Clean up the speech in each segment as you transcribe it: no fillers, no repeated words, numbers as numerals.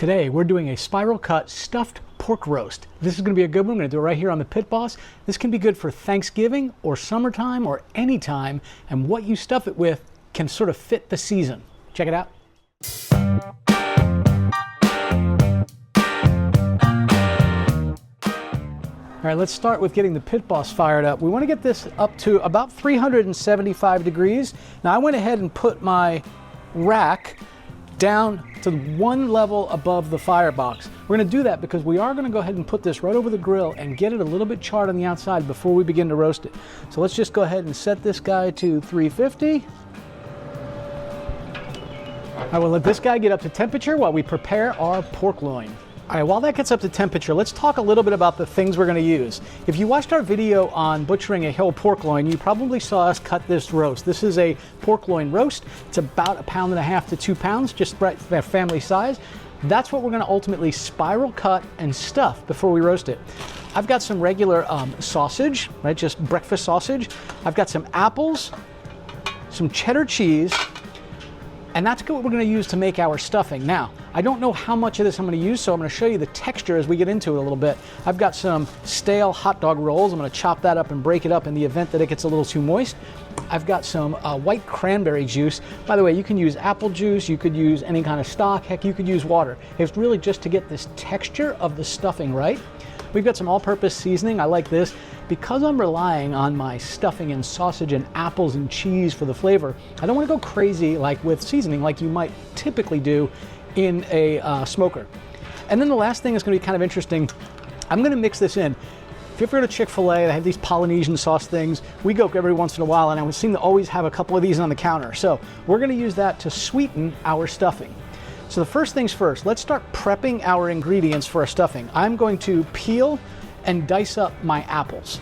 Today we're doing a spiral cut stuffed pork roast. This is going to be a good one. I'm going to do it right here on the Pit Boss. This can be good for Thanksgiving or summertime or any time, and what you stuff it with can sort of fit the season. Check it out. All right, let's start with getting the Pit Boss fired up. We want to get this up to about 375 degrees. Now I went ahead and put my rack down to one level above the firebox. We're going to do that because we are going to go ahead and put this right over the grill and get it a little bit charred on the outside before we begin to roast it. So let's just go ahead and set this guy to 350. I will let this guy get up to temperature while we prepare our pork loin. All right, while that gets up to temperature, let's talk a little bit about the things we're going to use. If you watched our video on butchering a whole pork loin, you probably saw us cut this roast. This is a pork loin roast. It's about 1.5 pounds to 2 pounds, just right for family size. That's what we're going to ultimately spiral cut and stuff before we roast it. I've got some regular sausage, right, just breakfast sausage. I've got some apples, some cheddar cheese, and that's what we're going to use to make our stuffing. Now, I don't know how much of this I'm going to use, so I'm going to show you the texture as we get into it a little bit. I've got some stale hot dog rolls. I'm going to chop that up and break it up in the event that it gets a little too moist. I've got some white cranberry juice. By the way, you can use apple juice, you could use any kind of stock, heck, you could use water. It's really just to get this texture of the stuffing right. We've got some all-purpose seasoning. I like this. Because I'm relying on my stuffing and sausage and apples and cheese for the flavor, I don't want to go crazy like with seasoning like you might typically do in a smoker. And then the last thing is going to be kind of interesting. I'm going to mix this in. If you ever go to Chick-fil-A, they have these Polynesian sauce things. We go every once in a while, and I would seem to always have a couple of these on the counter. So we're going to use that to sweeten our stuffing. So the first things first, let's start prepping our ingredients for our stuffing. I'm going to peel and dice up my apples.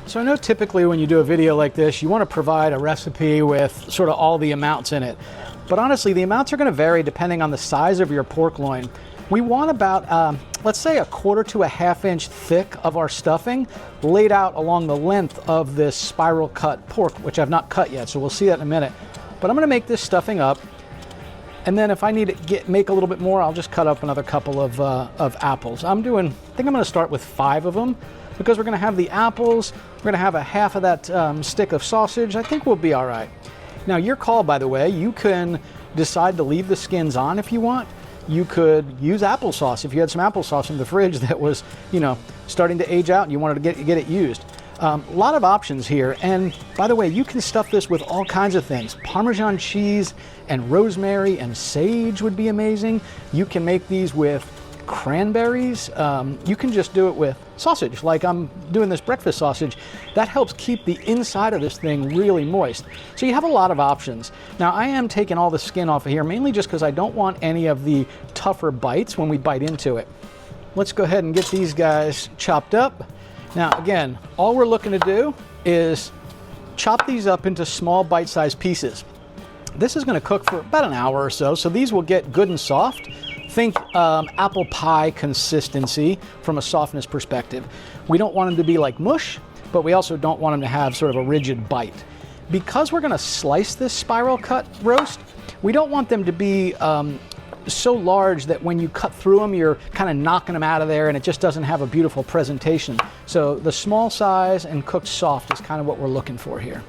So I know typically when you do a video like this, you want to provide a recipe with sort of all the amounts in it. But honestly, the amounts are going to vary depending on the size of your pork loin. We want about, let's say, 1/4 to 1/2 inch thick of our stuffing laid out along the length of this spiral cut pork, which I've not cut yet, so we'll see that in a minute. But I'm going to make this stuffing up. And then if I need to make a little bit more, I'll just cut up another couple of apples. I think I'm going to start with 5 of them because we're going to have the apples. We're going to have 1/2 of that stick of sausage. I think we'll be all right. Now, your call, by the way. You can decide to leave the skins on if you want. You could use applesauce if you had some applesauce in the fridge that was, you know, starting to age out and you wanted to get it used. A lot of options here, and by the way, you can stuff this with all kinds of things. Parmesan cheese and rosemary and sage would be amazing. You can make these with cranberries. You can just do it with sausage, like I'm doing this breakfast sausage. That helps keep the inside of this thing really moist. So you have a lot of options. Now, I am taking all the skin off of here, mainly just because I don't want any of the tougher bites when we bite into it. Let's go ahead and get these guys chopped up. Now, again, all we're looking to do is chop these up into small bite-sized pieces. This is going to cook for about an hour or so, so these will get good and soft. Think apple pie consistency from a softness perspective. We don't want them to be like mush, but we also don't want them to have sort of a rigid bite. Because we're going to slice this spiral cut roast, we don't want them to be so large that when you cut through them, you're kind of knocking them out of there and it just doesn't have a beautiful presentation. So the small size and cooked soft is kind of what we're looking for here.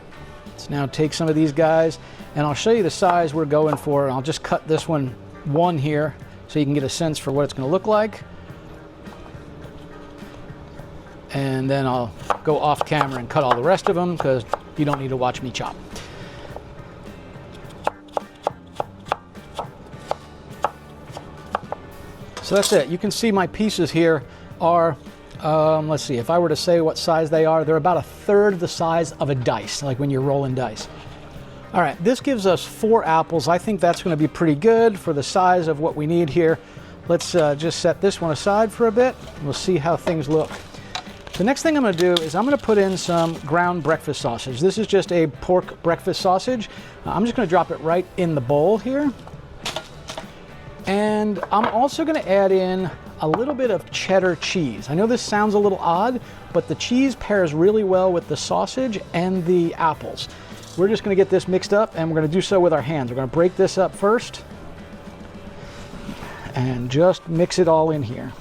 Let's now take some of these guys and I'll show you the size we're going for. And I'll just cut this one here so you can get a sense for what it's going to look like. And then I'll go off camera and cut all the rest of them because you don't need to watch me chop. So that's it. You can see my pieces here are, let's see, if I were to say what size they are, they're about 1/3 the size of a dice, like when you're rolling dice. All right, this gives us 4 apples. I think that's going to be pretty good for the size of what we need here. Let's just set this one aside for a bit. We'll see how things look. The next thing I'm going to do is I'm going to put in some ground breakfast sausage. This is just a pork breakfast sausage. I'm just going to drop it right in the bowl here. And I'm also going to add in a little bit of cheddar cheese. I know this sounds a little odd, but the cheese pairs really well with the sausage and the apples. We're just going to get this mixed up, and we're going to do so with our hands. We're going to break this up first. and just mix it all in here.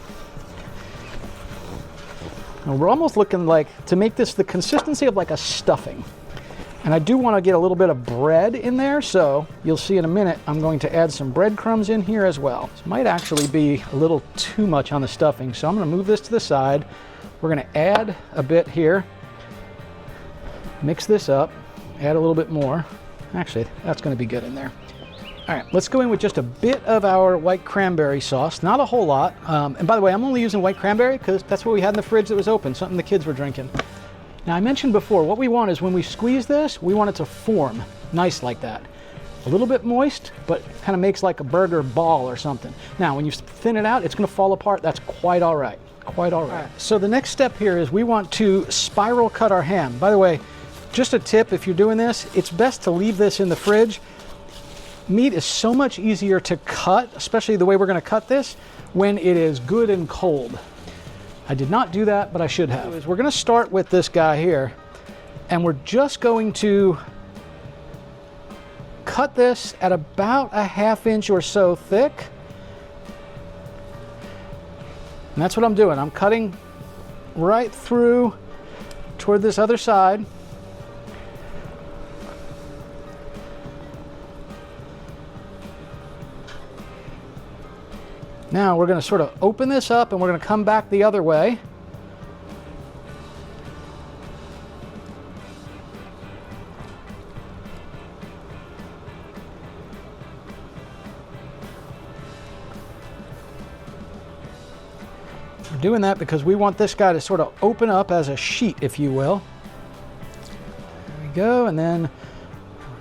And we're almost looking like to make this the consistency of like a stuffing. And I do want to get a little bit of bread in there, so you'll see in a minute I'm going to add some breadcrumbs in here as well. This might actually be a little too much on the stuffing, so I'm going to move this to the side. We're going to add a bit here, mix this up, add a little bit more. Actually, that's going to be good in there. All right, let's go in with just a bit of our white cranberry sauce, not a whole lot. And by the way, I'm only using white cranberry because that's what we had in the fridge that was open, something the kids were drinking. Now, I mentioned before, what we want is when we squeeze this, we want it to form nice like that. A little bit moist, but kind of makes like a burger ball or something. Now, when you thin it out, it's going to fall apart. That's quite all right. Quite all right. So the next step here is we want to spiral cut our ham. By the way, just a tip, if you're doing this, it's best to leave this in the fridge. Meat is so much easier to cut, especially the way we're going to cut this, when it is good and cold. I did not do that, but I should have. We're going to start with this guy here, and we're just going to cut this at about a ½ inch or so thick. And that's what I'm doing. I'm cutting right through toward this other side. Now we're going to sort of open this up and we're going to come back the other way. We're doing that because we want this guy to sort of open up as a sheet, if you will. There we go, and then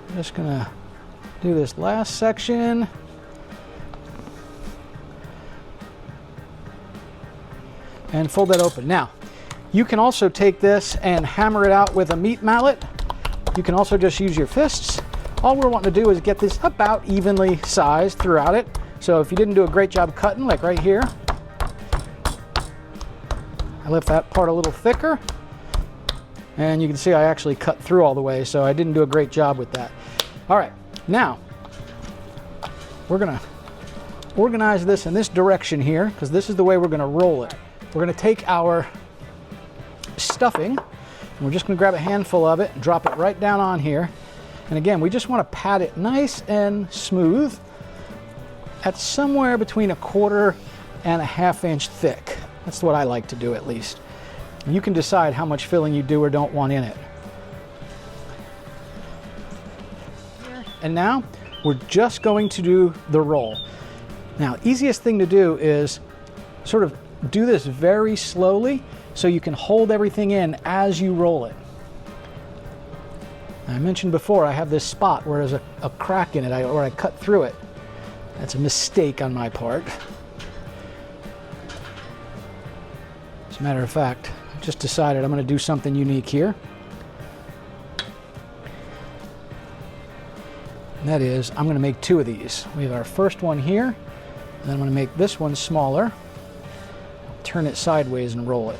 we're just going to do this last section. And fold that open. Now, you can also take this and hammer it out with a meat mallet. You can also just use your fists. All we're wanting to do is get this about evenly sized throughout it. So if you didn't do a great job cutting, like right here, I left that part a little thicker. And you can see I actually cut through all the way, so I didn't do a great job with that. All right, now, we're gonna organize this in this direction here, because this is the way we're gonna roll it. We're going to take our stuffing, and we're just going to grab a handful of it and drop it right down on here. And again, we just want to pat it nice and smooth at somewhere between 1/4 and a ½ inch thick. That's what I like to do, at least. You can decide how much filling you do or don't want in it. And now we're just going to do the roll. Now, easiest thing to do is sort of do this very slowly so you can hold everything in as you roll it. I mentioned before I have this spot where there's a crack in it, or I cut through it. That's a mistake on my part. As a matter of fact, I just decided I'm going to do something unique here. And that is, I'm going to make 2 of these. We have our first one here, and then I'm going to make this one smaller. Turn it sideways and roll it.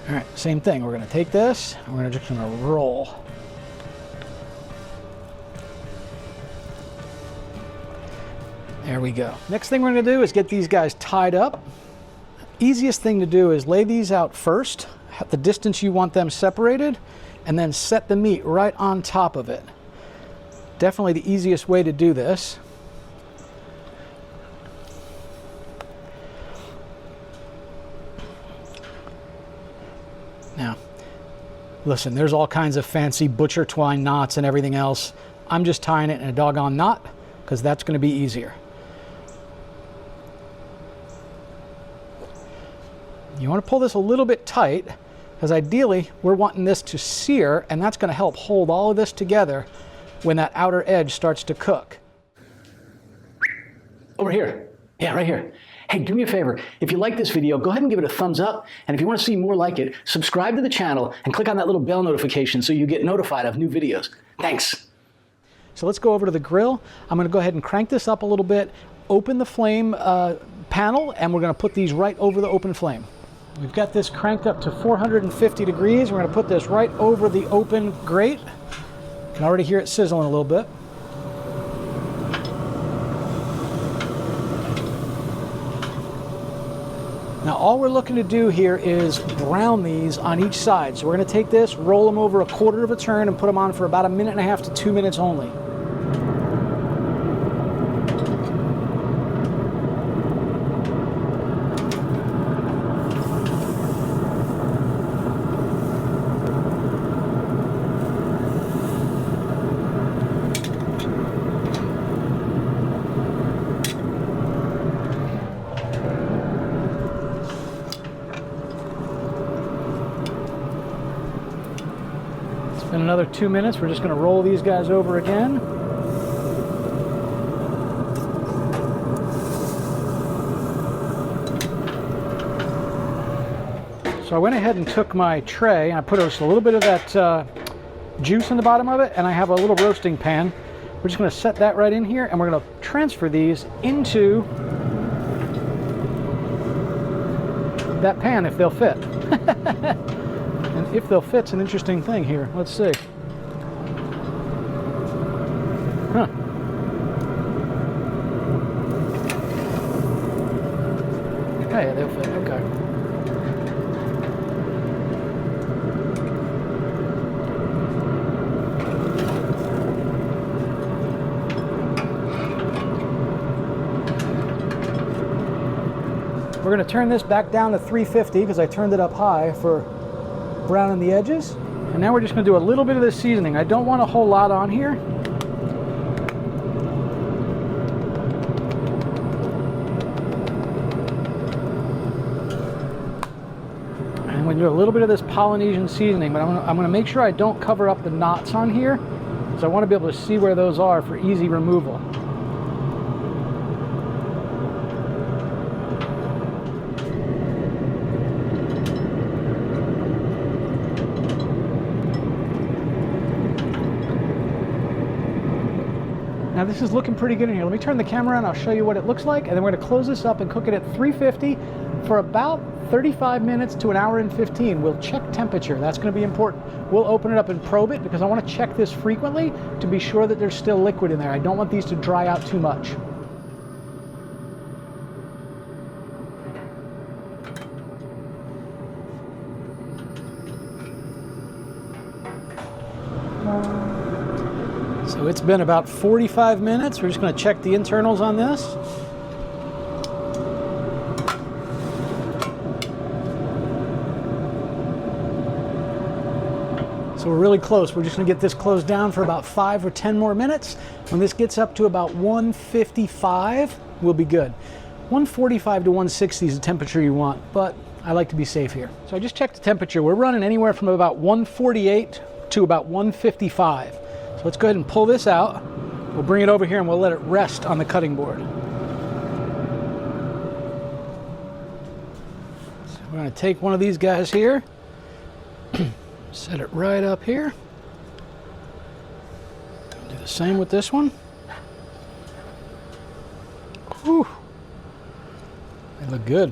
All right, same thing. We're going to take this and we're just going to roll. There we go. Next thing we're going to do is get these guys tied up. Easiest thing to do is lay these out first, at the distance you want them separated, and then set the meat right on top of it. Definitely the easiest way to do this. Now, listen, there's all kinds of fancy butcher twine knots and everything else. I'm just tying it in a doggone knot because that's going to be easier. You want to pull this a little bit tight because ideally we're wanting this to sear, and that's going to help hold all of this together when that outer edge starts to cook. Over here. Yeah, right here. Hey, do me a favor. If you like this video, go ahead and give it a thumbs up. And if you want to see more like it, subscribe to the channel and click on that little bell notification so you get notified of new videos. Thanks. So let's go over to the grill. I'm going to go ahead and crank this up a little bit, open the flame panel, and we're going to put these right over the open flame. We've got this cranked up to 450 degrees. We're going to put this right over the open grate. can already hear it sizzling a little bit. Now all we're looking to do here is brown these on each side. So we're going to take this, roll them over a quarter of a turn, and put them on for about 1.5 to 2 minutes only. In another 2 minutes, we're just going to roll these guys over again. So I went ahead and took my tray and I put just a little bit of that juice in the bottom of it, and I have a little roasting pan. We're just going to set that right in here, and we're going to transfer these into that pan if they'll fit. And if they'll fit's an interesting thing here. Let's see. Huh. Yeah, they'll fit. Okay. We're going to turn this back down to 350 because I turned it up high for browning the edges. And now we're just going to do a little bit of this seasoning. I don't want a whole lot on here. And I'm going to do a little bit of this Polynesian seasoning, but I'm going to make sure I don't cover up the knots on here, because I want to be able to see where those are for easy removal. Now this is looking pretty good in here. Let me turn the camera on, I'll show you what it looks like, and then we're going to close this up and cook it at 350 for about 35 minutes to 1:15. We'll check temperature. That's going to be important. We'll open it up and probe it because I want to check this frequently to be sure that there's still liquid in there. I don't want these to dry out too much. So it's been about 45 minutes. We're just going to check the internals on this. So we're really close. We're just going to get this closed down for about 5 or 10 more minutes. When this gets up to about 155, we'll be good. 145 to 160 is the temperature you want, but I like to be safe here. So I just checked the temperature. We're running anywhere from about 148 to about 155. So let's go ahead and pull this out. We'll bring it over here and we'll let it rest on the cutting board. So we're going to take one of these guys here, set it right up here. Do the same with this one. Whew. They look good.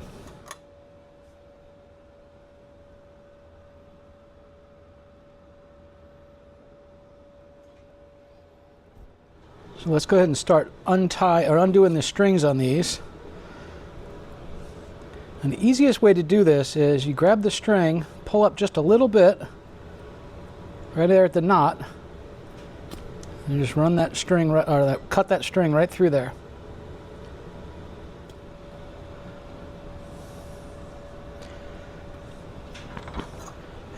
So let's go ahead and start undoing the strings on these. And the easiest way to do this is you grab the string, pull up just a little bit, right there at the knot, and just run that string, cut that string right through there.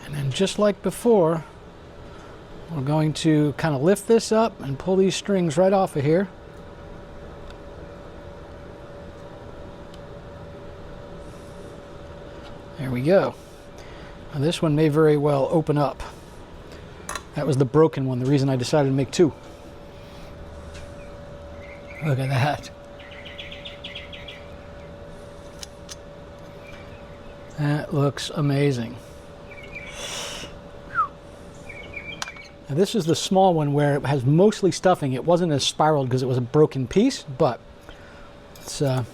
And then just like before, we're going to kind of lift this up and pull these strings right off of here. There we go. Now this one may very well open up. That was the broken one, the reason I decided to make two. Look at that. That looks amazing. Now this is the small one where it has mostly stuffing. It wasn't as spiraled because it was a broken piece, but let's just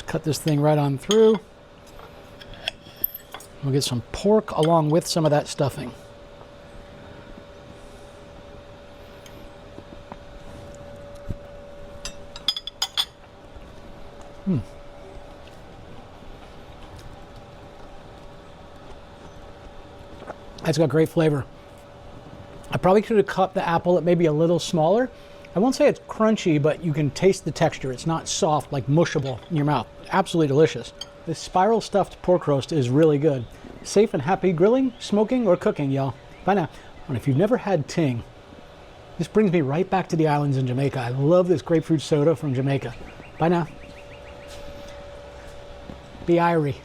cut this thing right on through. We'll get some pork along with some of that stuffing. That's got great flavor. I probably could have cut the apple maybe a little smaller. I won't say it's crunchy, but you can taste the texture. It's not soft, like mushable in your mouth. Absolutely delicious. This spiral stuffed pork roast is really good. Safe and happy grilling, smoking, or cooking, y'all. Bye now. And if you've never had ting, this brings me right back to the islands in Jamaica. I love this grapefruit soda from Jamaica. Bye now. Be irie.